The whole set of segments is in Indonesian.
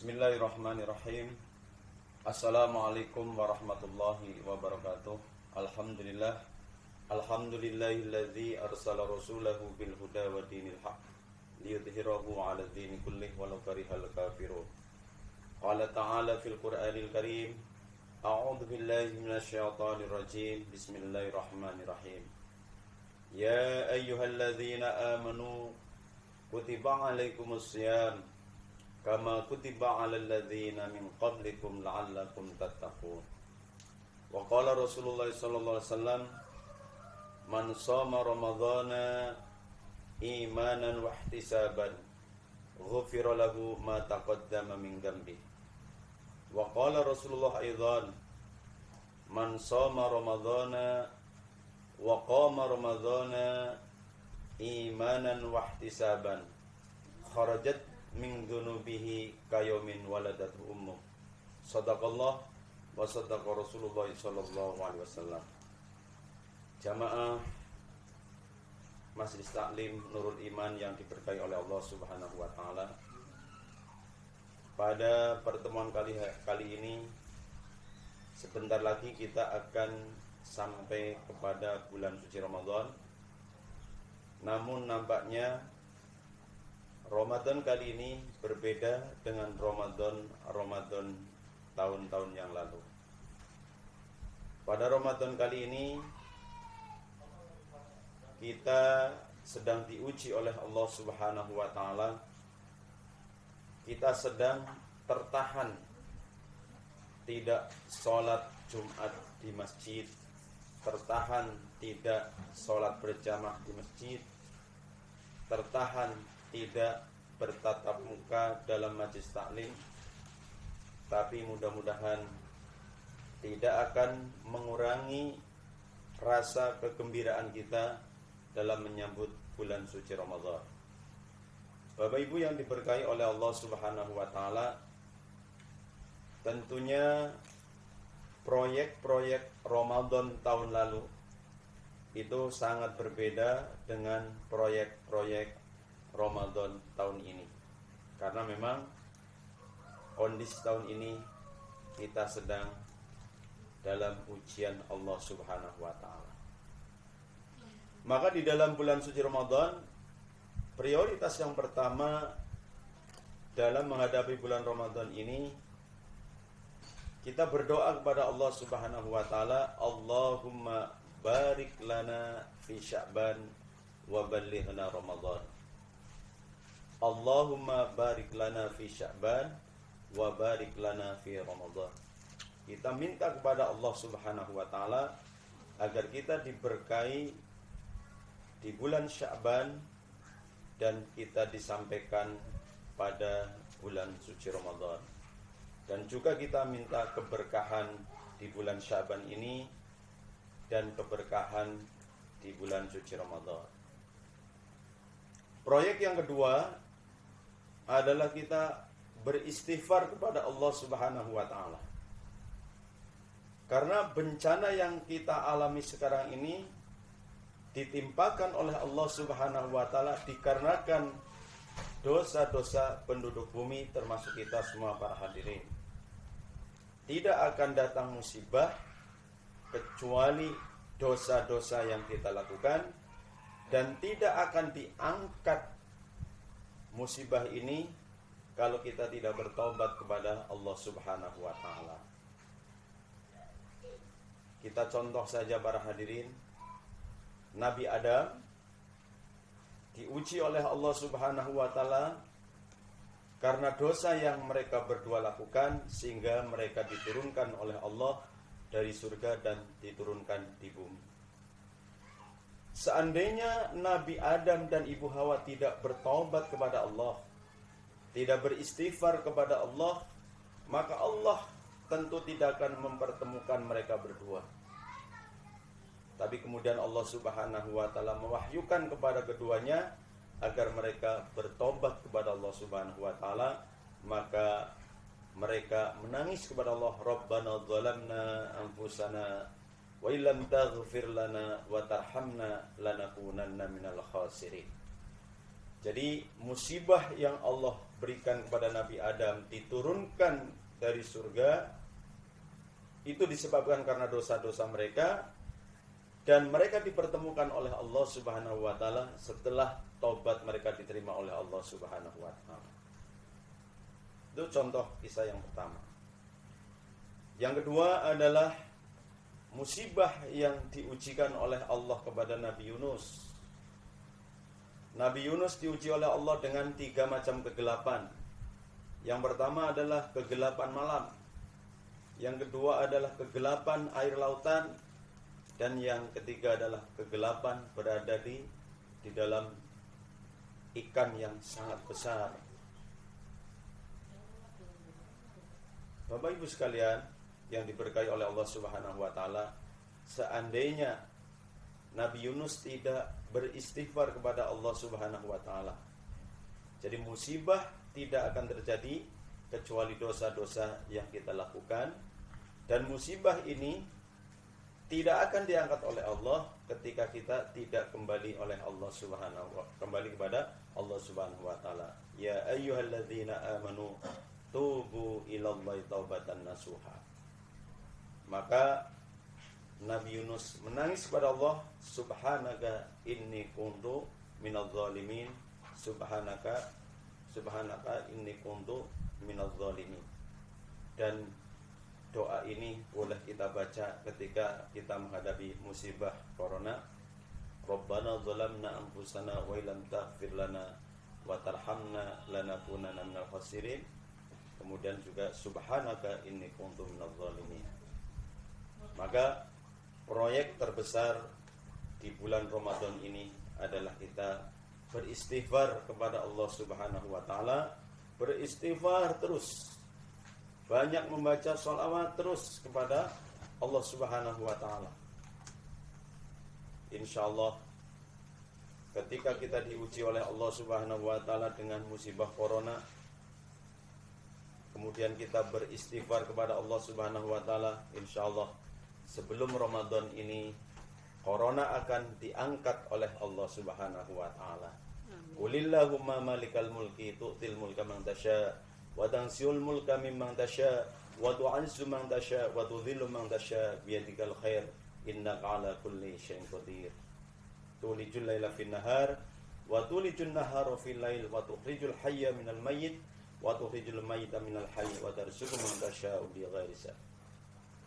Bismillahirrahmanirrahim. Assalamualaikum warahmatullahi wabarakatuh. Alhamdulillah. Alhamdulillahilladzi arsala rasulahu bil huda wa dinil haq liyudhhirahu 'ala dini kullih walau karihal kafirun. Qala ta'ala fil Qur'anil Karim, a'udzu billahi minasyaitonir rajim. Bismillahirrahmanirrahim. Ya ayyuhalladzina amanu kutiba 'alaikumus shiyam kama kutiba 'alal ladzina min qablikum la'allakum tattaqun. Wa qala Rasulullah sallallahu alaihi wasallam, man shoma ramadhana imanan wa ihtisaban ghufira lahu ma taqaddama min dhanbi. Wa qala Rasulullah aidan, man shoma ramadhana wa qama ramadhana imanan wa ihtisaban kharajat min dunubihi kayomin waladatu ummu. Sadaqallah wa sadaqa Rasulullah sallallahu alaihi wasallam. Jamaah Majelis Taklim Nurul Iman yang diberkahi oleh Allah Subhanahu wa taala. Pada pertemuan kali ini sebentar lagi kita akan sampai kepada bulan suci Ramadan. Namun nampaknya Ramadan kali ini berbeda dengan Ramadan tahun-tahun yang lalu. Pada Ramadan kali ini kita sedang diuji oleh Allah Subhanahu wa taala. Kita sedang tertahan tidak sholat Jumat di masjid, tertahan tidak sholat berjamaah di masjid, tertahan tidak bertatap muka dalam majelis taklim. Tapi mudah-mudahan tidak akan mengurangi rasa kegembiraan kita dalam menyambut bulan suci Ramadan. Bapak Ibu yang diberkahi oleh Allah Subhanahu wa taala, tentunya proyek-proyek Ramadan tahun lalu itu sangat berbeda dengan proyek-proyek Ramadan tahun ini. Karena memang kondisi tahun ini kita sedang dalam ujian Allah Subhanahu wa taala. Maka di dalam bulan suci Ramadan, prioritas yang pertama dalam menghadapi bulan Ramadan ini, kita berdoa kepada Allah Subhanahu wa taala, Allahumma barik lana fi Sya'ban wa ballighna Ramadan. Allahumma barik lana fi Sya'ban wa barik lana fi Ramadan. Kita minta kepada Allah Subhanahu wa taala agar kita diberkahi di bulan Sya'ban dan kita disampaikan pada bulan suci Ramadan. Dan juga kita minta keberkahan di bulan Sya'ban ini dan keberkahan di bulan suci Ramadan. Proyek yang kedua adalah kita beristighfar kepada Allah Subhanahu wa taala. Karena bencana yang kita alami sekarang ini ditimpakan oleh Allah Subhanahu wa taala dikarenakan dosa-dosa penduduk bumi, termasuk kita semua para hadirin. Tidak akan datang musibah kecuali dosa-dosa yang kita lakukan, dan tidak akan diangkat musibah ini kalau kita tidak bertobat kepada Allah Subhanahu wa taala. Kita contoh saja para hadirin, Nabi Adam diuji oleh Allah Subhanahu wa taala karena dosa yang mereka berdua lakukan, sehingga mereka diturunkan oleh Allah dari surga dan diturunkan di bumi. Seandainya Nabi Adam dan Ibu Hawa tidak bertaubat kepada Allah, tidak beristighfar kepada Allah, maka Allah tentu tidak akan mempertemukan mereka berdua. Tapi kemudian Allah Subhanahu wa taala mewahyukan kepada keduanya agar mereka bertobat kepada Allah Subhanahu wa taala. Maka mereka menangis kepada Allah, Rabbana zalamna anfusana wa illam taghfir lana wa tarhamna lanakunanna minal khasirin. Jadi musibah yang Allah berikan kepada Nabi Adam diturunkan dari surga itu disebabkan karena dosa-dosa mereka, dan mereka dipertemukan oleh Allah Subhanahu wa taala setelah taubat mereka diterima oleh Allah Subhanahu wa taala. Itu contoh kisah yang pertama. Yang kedua adalah musibah yang diujikan oleh Allah kepada Nabi Yunus. Nabi Yunus diuji oleh Allah dengan 3 macam kegelapan. Yang pertama adalah kegelapan malam. Yang kedua adalah kegelapan air lautan. Dan yang ketiga adalah kegelapan berada di dalam ikan yang sangat besar. Bapak Ibu sekalian yang diberkahi oleh Allah Subhanahu wa taala, seandainya Nabi Yunus tidak beristighfar kepada Allah Subhanahu wa taala, jadi musibah tidak akan terjadi kecuali dosa-dosa yang kita lakukan, dan musibah ini tidak akan diangkat oleh Allah ketika kita tidak kembali kembali kepada Allah Subhanahu wa taala. Ya ayyuhalladzina amanu tubu ilallahi taubatan nasuha. Maka Nabi Yunus menangis kepada Allah, subhanaka inni kuntu minadz zalimin, subhanaka inni kuntu minadz zalimin. Dan doa ini boleh kita baca ketika kita menghadapi musibah corona. Rabbana zalamna anfusana wa illam taghfir lana wa tarhamna lanakunanna minal khasirin. Kemudian juga subhanaka inni kuntu minadz zalimin. Maka proyek terbesar di bulan Ramadan ini adalah kita beristighfar kepada Allah Subhanahu wa taala, beristighfar terus, banyak membaca sholawat terus kepada Allah Subhanahu wa taala. Insyaallah ketika kita diuji oleh Allah Subhanahu wa taala dengan musibah corona, kemudian kita beristighfar kepada Allah Subhanahu wa taala, insyaallah sebelum Ramadan ini corona akan diangkat oleh Allah Subhanahu wa taala. Qulillahumma malikal mulki tu'til mulka man tasya wa tanzi'ul mulka mimman tasya wa tu'izzu man tasya wa tudhillu man tasya biyadikal khair innaka 'ala kulli syai'in qadir. Tulijul laila fin nahar wa tulijun nahara fil lail wa tukhrijul hayya minal mayyit wa tukhrijul mayyita minal hayy wa tarzuqu man tasya'u bighairi hisab.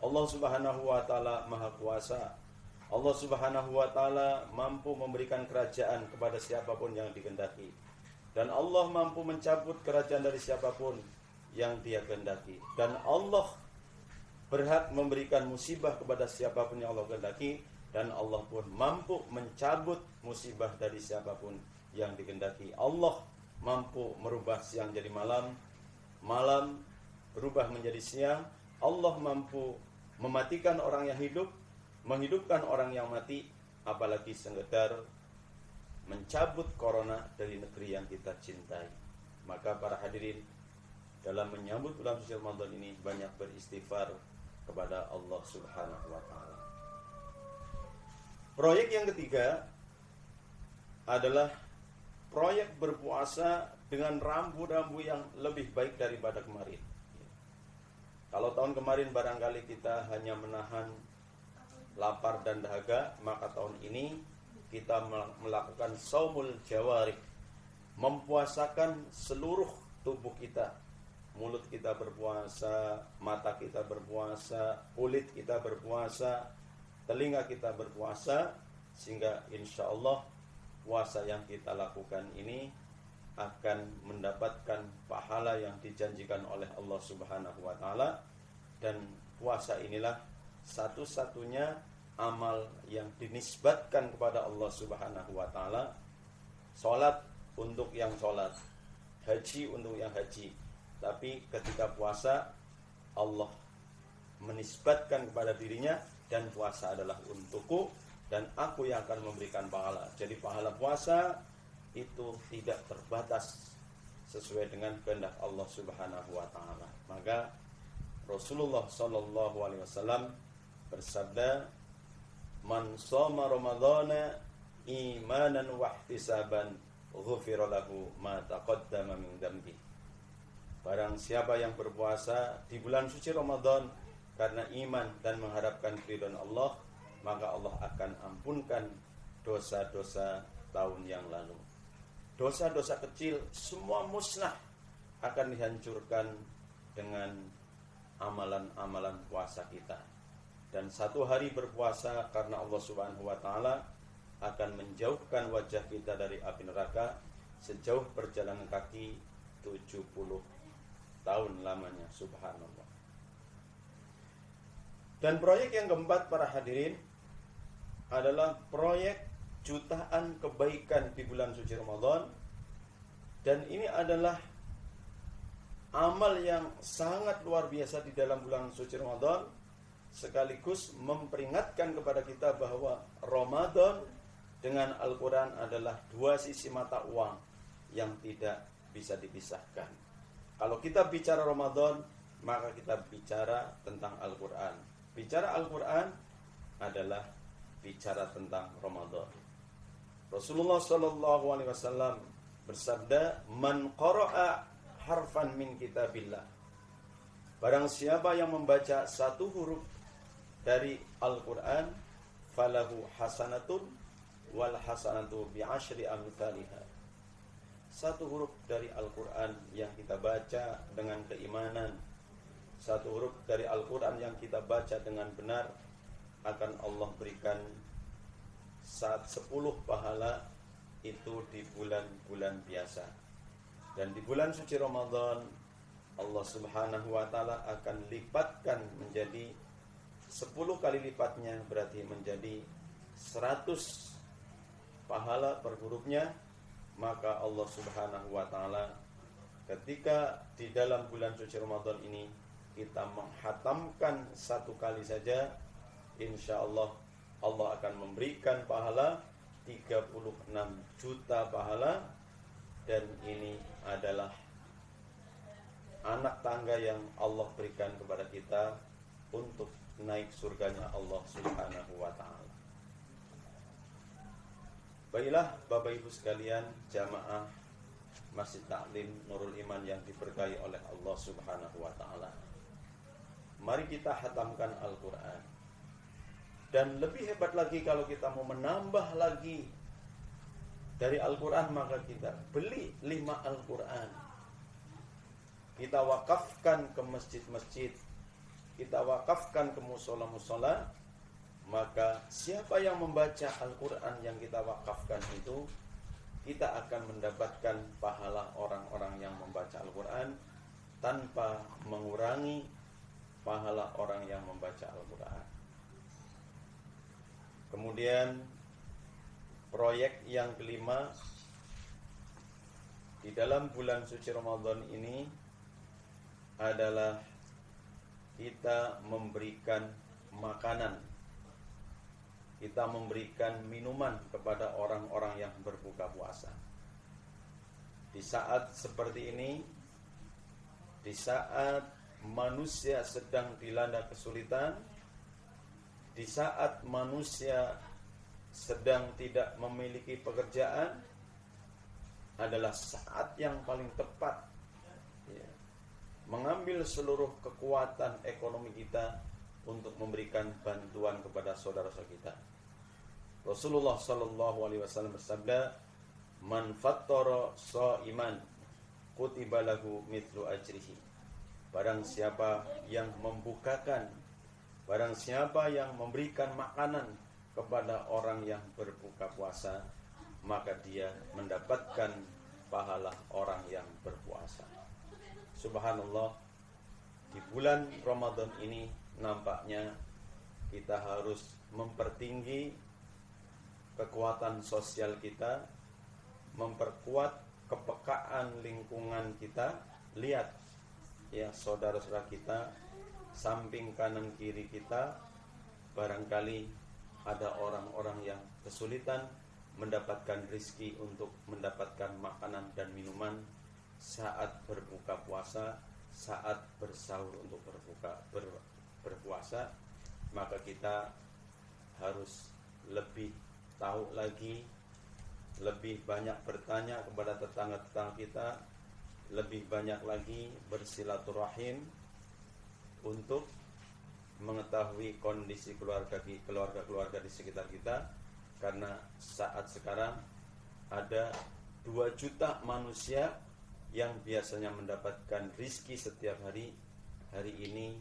Allah Subhanahu wa taala Maha Kuasa. Allah Subhanahu wa taala mampu memberikan kerajaan kepada siapapun yang dikehendaki, dan Allah mampu mencabut kerajaan dari siapapun yang Dia kehendaki, dan Allah berhak memberikan musibah kepada siapapun yang Allah kehendaki, dan Allah pun mampu mencabut musibah dari siapapun yang dikehendaki. Allah mampu merubah siang jadi malam, malam berubah menjadi siang. Allah mampu mematikan orang yang hidup, menghidupkan orang yang mati, apalagi sekedar mencabut corona dari negeri yang kita cintai. Maka para hadirin, dalam menyambut bulan suci Ramadan ini banyak beristighfar kepada Allah Subhanahu wa taala. Proyek yang ketiga adalah proyek berpuasa dengan rambu-rambu yang lebih baik daripada kemarin. Kalau tahun kemarin barangkali kita hanya menahan lapar dan dahaga, maka tahun ini kita melakukan shaumul jawarih, mempuasakan seluruh tubuh kita. Mulut kita berpuasa, mata kita berpuasa, kulit kita berpuasa, telinga kita berpuasa, sehingga insya Allah puasa yang kita lakukan ini akan mendapatkan pahala yang dijanjikan oleh Allah Subhanahu wa taala, dan puasa inilah satu-satunya amal yang dinisbatkan kepada Allah Subhanahu wa taala. Salat untuk yang salat, haji untuk yang haji. Tapi ketika puasa Allah menisbatkan kepada dirinya, dan puasa adalah untukku dan aku yang akan memberikan pahala. Jadi pahala puasa itu tidak terbatas sesuai dengan kehendak Allah Subhanahu wa taala. Maka Rasulullah sallallahu alaihi wasallam bersabda, "Man shoma ramadhana imanan wa ihtisaban, ghufira lahu ma taqaddama min dzambi. Barang siapa yang berpuasa di bulan suci Ramadan karena iman dan mengharapkan ridho Allah, maka Allah akan ampunkan dosa-dosa tahun yang lalu. Dosa-dosa kecil semua musnah, akan dihancurkan dengan amalan-amalan puasa kita. Dan satu hari berpuasa karena Allah Subhanahu wa taala akan menjauhkan wajah kita dari api neraka sejauh perjalanan kaki 70 tahun lamanya. Subhanallah. Dan proyek yang keempat para hadirin adalah proyek jutaan kebaikan di bulan suci Ramadan. Dan ini adalah amal yang sangat luar biasa di dalam bulan suci Ramadan, sekaligus memperingatkan kepada kita bahwa Ramadan dengan Al-Quran adalah dua sisi mata uang yang tidak bisa dipisahkan. Kalau kita bicara Ramadan, maka kita bicara tentang Al-Quran. Bicara Al-Quran adalah bicara tentang Ramadan. Rasulullah SAW bersabda, "Man qara'a harfan min kitabillah." Barang siapa yang membaca satu huruf dari Al-Quran, falahu hasanatun wal hasanatu bi'asyri amsalihha. Satu huruf dari Al-Quran yang kita baca dengan keimanan, satu huruf dari Al-Quran yang kita baca dengan benar, akan Allah berikan saat 10 pahala itu di bulan-bulan biasa. Dan di bulan suci Ramadan, Allah Subhanahu wa taala akan lipatkan menjadi 10 kali lipatnya, berarti menjadi 100 pahala per hurufnya. Maka Allah Subhanahu wa taala ketika di dalam bulan suci Ramadan ini kita menghatamkan satu kali saja, insya Allah Allah akan memberikan pahala 36 juta pahala. Dan ini adalah anak tangga yang Allah berikan kepada kita untuk naik surganya Allah Subhanahu wa ta'ala. Baiklah Bapak Ibu sekalian, jamaah Masjid Taklim Nurul Iman yang diberkahi oleh Allah Subhanahu wa ta'ala, mari kita hatamkan Al-Quran. Dan lebih hebat lagi kalau kita mau menambah lagi dari Al-Quran, maka kita beli 5 Al-Quran, kita wakafkan ke masjid-masjid, kita wakafkan ke musola-musola. Maka siapa yang membaca Al-Quran yang kita wakafkan itu, kita akan mendapatkan pahala orang-orang yang membaca Al-Quran tanpa mengurangi pahala orang yang membaca Al-Quran. Kemudian proyek yang kelima di dalam bulan suci Ramadan ini adalah kita memberikan makanan, kita memberikan minuman kepada orang-orang yang berbuka puasa. Di saat seperti ini, di saat manusia sedang dilanda kesulitan, di saat manusia sedang tidak memiliki pekerjaan, adalah saat yang paling tepat ya, mengambil seluruh kekuatan ekonomi kita untuk memberikan bantuan kepada saudara-saudara kita. Rasulullah SAW bersabda, "Man fattara sha'iman kutiba lahu mithlu ajrihi." Barang siapa yang membukakan, barang siapa yang memberikan makanan kepada orang yang berbuka puasa, maka dia mendapatkan pahala orang yang berpuasa. Subhanallah, di bulan Ramadan ini nampaknya kita harus mempertinggi kekuatan sosial kita, memperkuat kepekaan lingkungan kita. Lihat ya saudara-saudara kita, samping kanan kiri kita, barangkali ada orang-orang yang kesulitan mendapatkan rezeki untuk mendapatkan makanan dan minuman saat berbuka puasa, saat bersahur untuk berpuasa. Maka kita harus lebih tahu lagi lebih banyak bertanya kepada tetangga-tetangga kita, lebih banyak lagi bersilaturahim untuk mengetahui kondisi keluarga di sekitar kita, karena saat sekarang ada 2 juta manusia yang biasanya mendapatkan rizki setiap hari. Hari ini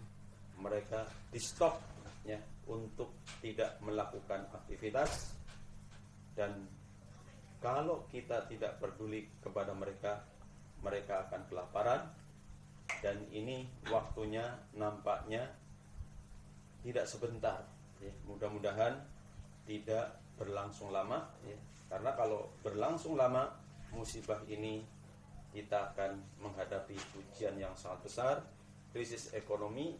mereka di stop ya, untuk tidak melakukan aktivitas, dan kalau kita tidak peduli kepada mereka, mereka akan kelaparan. Dan ini waktunya nampaknya tidak sebentar ya. Mudah-mudahan tidak berlangsung lama ya. Karena kalau berlangsung lama, musibah ini kita akan menghadapi ujian yang sangat besar, krisis ekonomi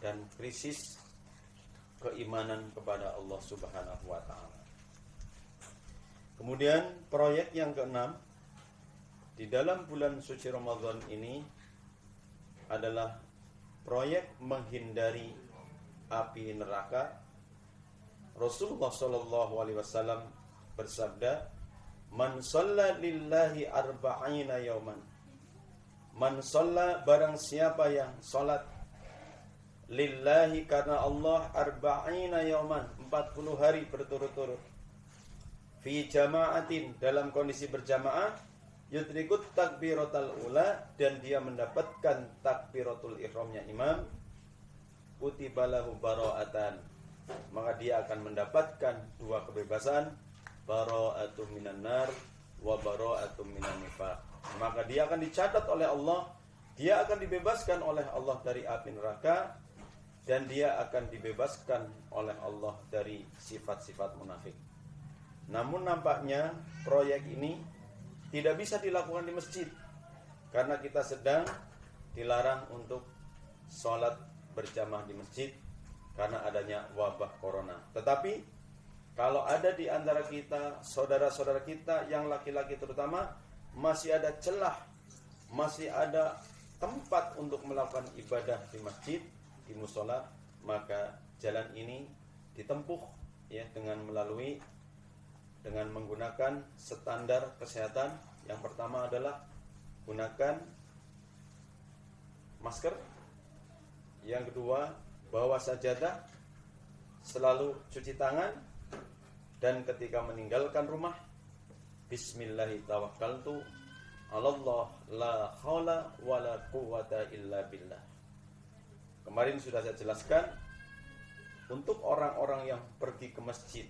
dan krisis keimanan kepada Allah Subhanahu wa taala. Kemudian proyek yang keenam di dalam bulan suci Ramadan ini adalah proyek menghindari api neraka. Rasulullah Shallallahu Alaihi Wasallam bersabda, "Man shalla lillahi arba'ina yauman." Man shalla, barang siapa yang salat lillahi, karena Allah, arba'ina yauman, 40 hari berturut-turut, fi jama'atin, dalam kondisi berjamaah, yudrikut takbiratul ula, dan dia mendapatkan takbiratul ihramnya imam, kutibalahu bara'atan, maka dia akan mendapatkan 2 kebebasan, bara'atum minan nar wa bara'atum minan nifaq. Maka dia akan dicatat oleh Allah, dia akan dibebaskan oleh Allah dari api neraka, dan dia akan dibebaskan oleh Allah dari sifat-sifat munafik. Namun nampaknya proyek ini tidak bisa dilakukan di masjid, karena kita sedang dilarang untuk sholat berjamaah di masjid karena adanya wabah corona. Tetapi kalau ada di antara kita, saudara-saudara kita yang laki-laki terutama, masih ada celah, masih ada tempat untuk melakukan ibadah di masjid, di musola, maka jalan ini ditempuh ya dengan menggunakan standar kesehatan. Yang pertama adalah gunakan masker. Yang kedua, bawa sajadah, selalu cuci tangan, dan ketika meninggalkan rumah, bismillahirrahmanirrahim, Allah la haula wala quwata illa billah. Kemarin sudah saya jelaskan, untuk orang-orang yang pergi ke masjid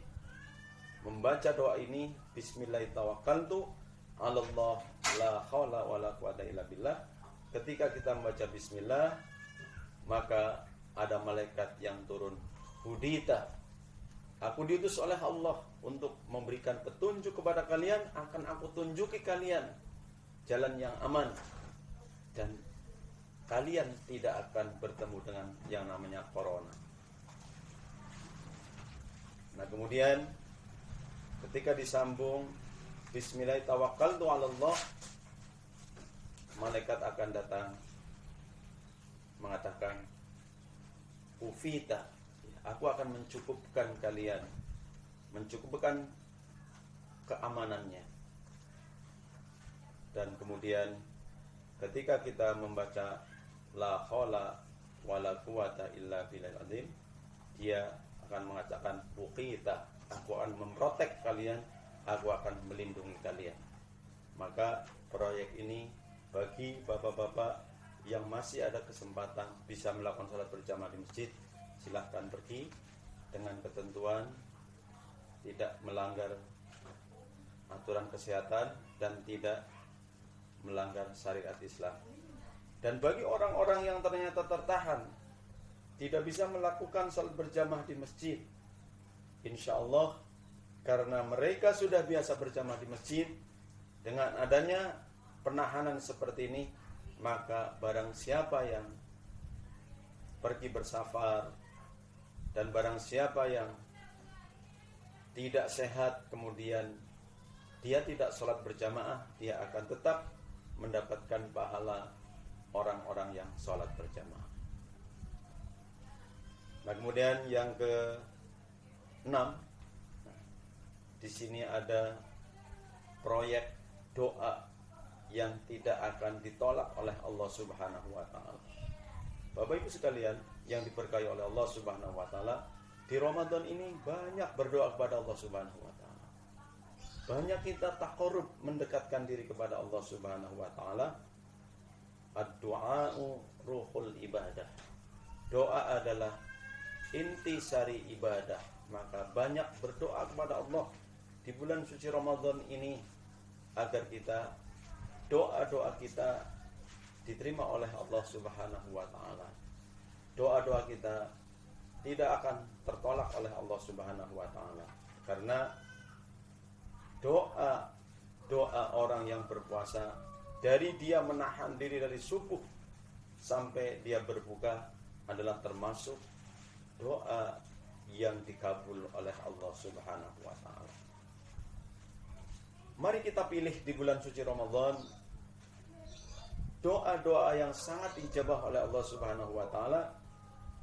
membaca doa ini, bismillahirrahmanirrahim, Allah la haula wala quwata illa billah. Ketika kita membaca bismillah, maka ada malaikat yang turun, hudita, aku diutus oleh Allah untuk memberikan petunjuk kepada kalian, akan aku tunjuki kalian jalan yang aman, dan kalian tidak akan bertemu dengan yang namanya corona. Nah, kemudian ketika disambung bismillahirrahmanirrahim, malaikat akan datang mengatakan, ufita, aku akan mencukupkan kalian, mencukupkan keamanannya. Dan kemudian ketika kita membaca la haula wala quwata illa billahil azim, dia akan mengatakan uqita, aku akan memprotek kalian, aku akan melindungi kalian. Maka proyek ini bagi bapak-bapak yang masih ada kesempatan bisa melakukan salat berjamaah di masjid, silahkan pergi dengan ketentuan tidak melanggar aturan kesehatan dan tidak melanggar syariat Islam. Dan bagi orang-orang yang ternyata tertahan tidak bisa melakukan salat berjamaah di masjid, insya Allah karena mereka sudah biasa berjamaah di masjid, dengan adanya penahanan seperti ini, maka barang siapa yang pergi bersafar dan barang siapa yang tidak sehat kemudian dia tidak sholat berjamaah, dia akan tetap mendapatkan pahala orang-orang yang sholat berjamaah. Nah, kemudian yang ke-6, di sini ada proyek doa yang tidak akan ditolak oleh Allah Subhanahu wa taala. Bapak Ibu sekalian yang diberkahi oleh Allah Subhanahu wa taala, di Ramadan ini banyak berdoa kepada Allah Subhanahu wa taala. Banyak kita taqarrub, mendekatkan diri kepada Allah Subhanahu wa taala. Ad-du'a'u ruhul ibadah. Doa adalah inti sari ibadah. Maka banyak berdoa kepada Allah di bulan suci Ramadan ini agar kita, doa-doa kita diterima oleh Allah Subhanahu wa taala. Doa-doa kita tidak akan tertolak oleh Allah Subhanahu wa taala. Karena doa orang yang berpuasa, dari dia menahan diri dari subuh sampai dia berbuka, adalah termasuk doa yang dikabul oleh Allah Subhanahu wa taala. Mari kita pilih di bulan suci Ramadan doa-doa yang sangat dijabah oleh Allah Subhanahu wa taala.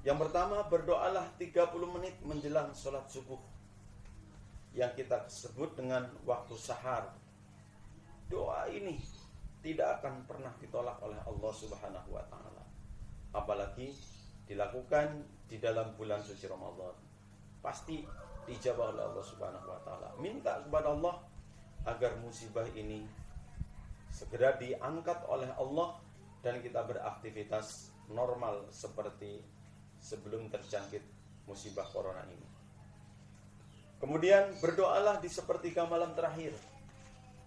Yang pertama, berdoalah 30 menit menjelang sholat subuh, yang kita sebut dengan waktu sahar. Doa ini tidak akan pernah ditolak oleh Allah Subhanahu wa taala, apalagi dilakukan di dalam bulan suci Ramadan. Pasti dijabah oleh Allah Subhanahu wa taala. Minta kepada Allah agar musibah ini segera diangkat oleh Allah dan kita beraktivitas normal seperti sebelum terjangkit musibah corona ini. Kemudian berdoalah di sepertiga malam terakhir,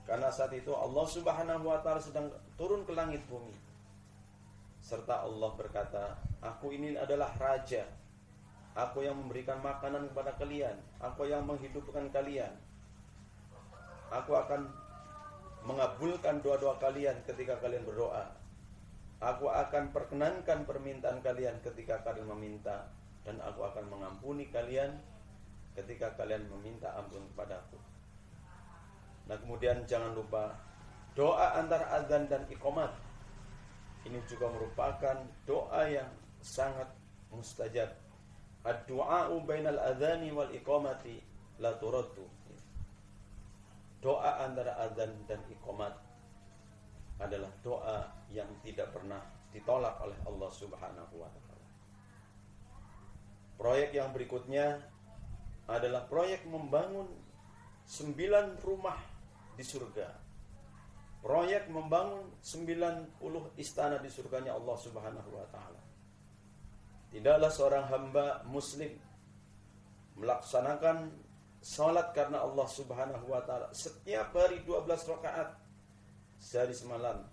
karena saat itu Allah Subhanahu wa taala sedang turun ke langit bumi. Serta Allah berkata, "Aku ini adalah raja. Aku yang memberikan makanan kepada kalian. Aku yang menghidupkan kalian. Aku akan mengabulkan doa-doa kalian ketika kalian berdoa. Aku akan perkenankan permintaan kalian ketika kalian meminta, dan aku akan mengampuni kalian ketika kalian meminta ampun kepadaku." Nah, kemudian jangan lupa doa antara azan dan iqamat. Ini juga merupakan doa yang sangat mustajab. Ad-du'a'u bainal adzani wal iqamati la turaddu. Doa antara azan dan iqamat adalah doa yang tidak pernah ditolak oleh Allah Subhanahu wa taala. Proyek yang berikutnya adalah proyek membangun 9 rumah di surga. Proyek membangun 90 istana di surganya Allah Subhanahu wa taala. Tidaklah seorang hamba muslim melaksanakan salat karena Allah Subhanahu wa taala setiap hari 12 rakaat sehari semalam,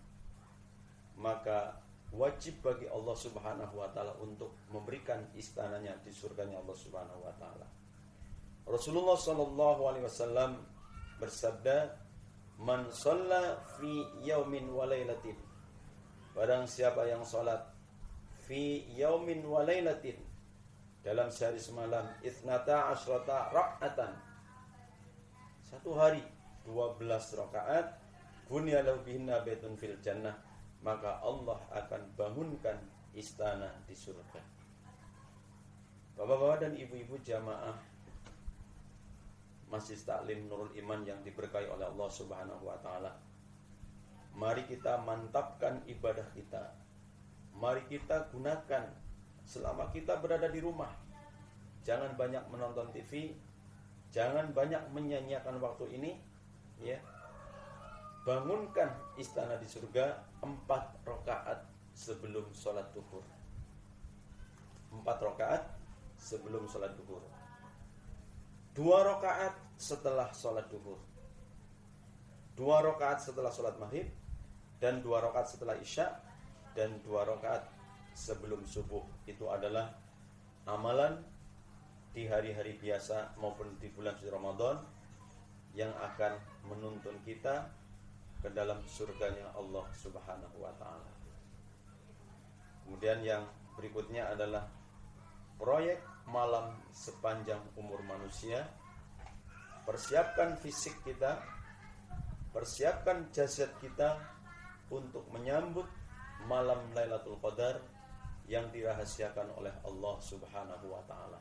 maka wajib bagi Allah Subhanahu wa taala untuk memberikan istananya di surganya Allah Subhanahu wa taala. Rasulullah sallallahu alaihi wasallam bersabda, "Man shalla fi yaumin wa lailatin." Barang siapa yang salat fi yaumin wa lailatin, dalam sehari semalam, ithnata asyrata rak'atan, satu hari 12 rakaat, bunyalahu bihinna baitun fil jannah, maka Allah akan bangunkan istana di surga. Bapak-bapak dan ibu-ibu jamaah Masjid Taklim Nurul Iman yang diberkahi oleh Allah Subhanahu wa taala, mari kita mantapkan ibadah kita. Mari kita gunakan selama kita berada di rumah. Jangan banyak menonton TV, jangan banyak menyanyiakan waktu ini, ya. Bangunkan istana di surga 4 rakaat sebelum sholat duhur. 4 rakaat sebelum sholat duhur. 2 rakaat setelah sholat duhur. 2 rakaat setelah sholat maghrib, dan 2 rakaat setelah isya, dan 2 rakaat sebelum subuh. Itu adalah amalan di hari-hari biasa maupun di bulan suci Ramadan yang akan menuntun kita ke dalam surganya Allah Subhanahu wa taala. Kemudian yang berikutnya adalah proyek malam sepanjang umur manusia. Persiapkan fisik kita, persiapkan jasad kita untuk menyambut malam Lailatul Qadar yang dirahasiakan oleh Allah Subhanahu wa taala.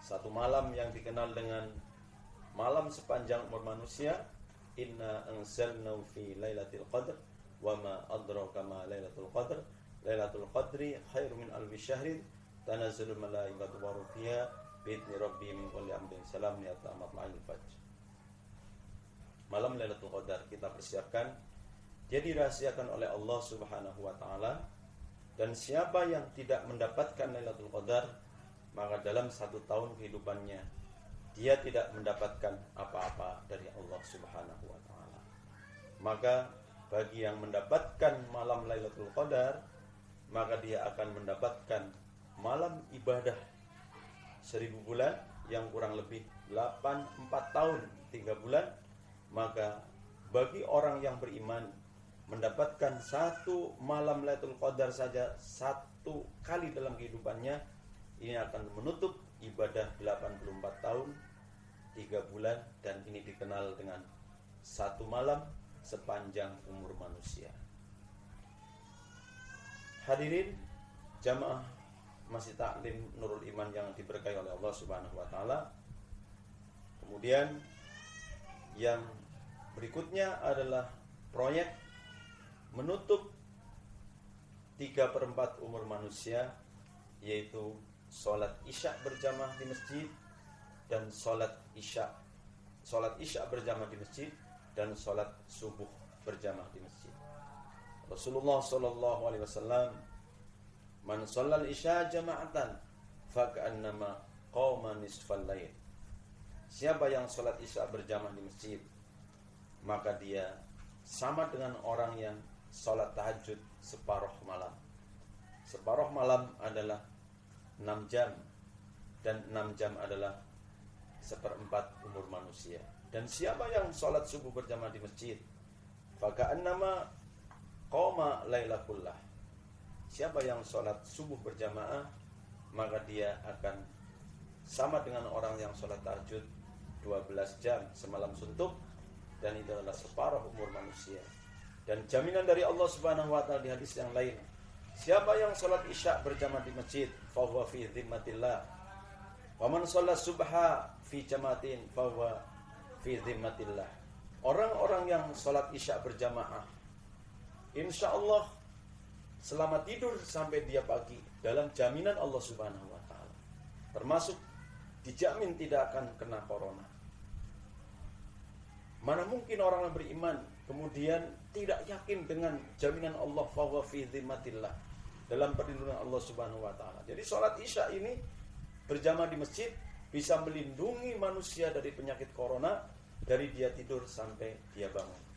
Satu malam yang dikenal dengan malam sepanjang umur manusia, inna anzalnahu fi lailatul qadr wa ma adraka ma lailatul qadr lailatul qadri khairum min alfi syahrin tanazzalul malaikatu wa ruh fiha bi'izni rabbihim min kulli amrin salamun hiya hatta matla'il fajr. Malam Lailatul Qadar kita persiapkan, dia dirahasiakan oleh Allah Subhanahu wa taala, dan siapa yang tidak mendapatkan Lailatul Qadar, maka dalam 1 tahun kehidupannya dia tidak mendapatkan apa-apa dari Allah Subhanahu wa taala. Maka bagi yang mendapatkan malam Lailatul Qadar, maka dia akan mendapatkan malam ibadah 1000 bulan yang kurang lebih 4 tahun 3 bulan. Maka bagi orang yang beriman mendapatkan 1 malam Lailatul Qadar saja 1 kali dalam kehidupannya, ini akan menutup ibadah 84 tahun 3 bulan, dan ini dikenal dengan 1 malam sepanjang umur manusia. Hadirin jamaah Masjid Taklim Nurul Iman yang diberkahi oleh Allah Subhanahu wa taala. Kemudian yang berikutnya adalah proyek menutup 3/4 umur manusia, yaitu sholat isya berjamaah di masjid dan sholat isya berjamaah di masjid dan sholat subuh berjamaah di masjid. Rasulullah sallallahu alaihi wasallam, man shallal isya jama'atan faka'annama qama nisfal lail. Siapa yang sholat isya berjamaah di masjid, maka dia sama dengan orang yang sholat tahajud separuh malam. Separuh malam adalah 6 jam, dan 6 jam adalah 1/4 umur manusia. Dan siapa yang sholat subuh berjamaah di masjid, faka'annama qama laila kullah. Siapa yang sholat subuh berjamaah, maka dia akan sama dengan orang yang sholat tahajud 12 jam semalam suntuk, dan itu adalah separuh umur manusia. Dan jaminan dari Allah Subhanahu wa taala di hadis yang lain, siapa yang sholat isya berjamaah di masjid, fahuwa fi dhimmatillah. Wa man sholat subha fi jamaatin fahuwa fi dhimmatillah. Orang-orang yang sholat isya berjamaah, insya Allah selama tidur sampai dia pagi dalam jaminan Allah Subhanahu wa taala. Termasuk dijamin tidak akan kena corona. Mana mungkin orang yang beriman kemudian tidak yakin dengan jaminan Allah, fa fi dhimmatillah, dalam perlindungan Allah Subhanahu wa taala. Jadi sholat isya ini berjamaah di masjid bisa melindungi manusia dari penyakit corona, dari dia tidur sampai dia bangun.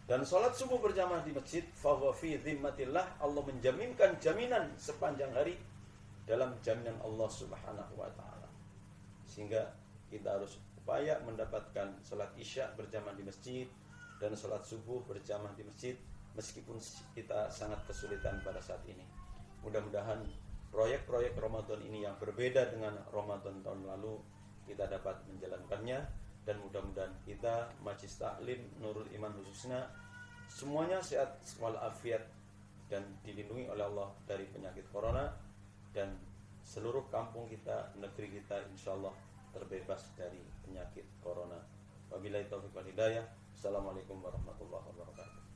Dan sholat subuh berjamaah di masjid, fa fi dhimmatillah, Allah menjaminkan jaminan sepanjang hari dalam jaminan Allah Subhanahu wa taala. Sehingga kita harus upaya mendapatkan sholat isya berjamaah di masjid dan sholat subuh berjamaah di masjid, meskipun kita sangat kesulitan pada saat ini. Mudah-mudahan proyek-proyek Ramadan ini yang berbeda dengan Ramadan tahun lalu kita dapat menjalankannya, dan mudah-mudahan kita Majelis Taklim Nurul Iman khususnya semuanya sehat walafiat dan dilindungi oleh Allah dari penyakit corona, dan seluruh kampung kita, negeri kita insyaallah terbebas dari penyakit corona. Wabillahi taufiq wal hidayah. Assalamualaikum warahmatullahi wabarakatuh.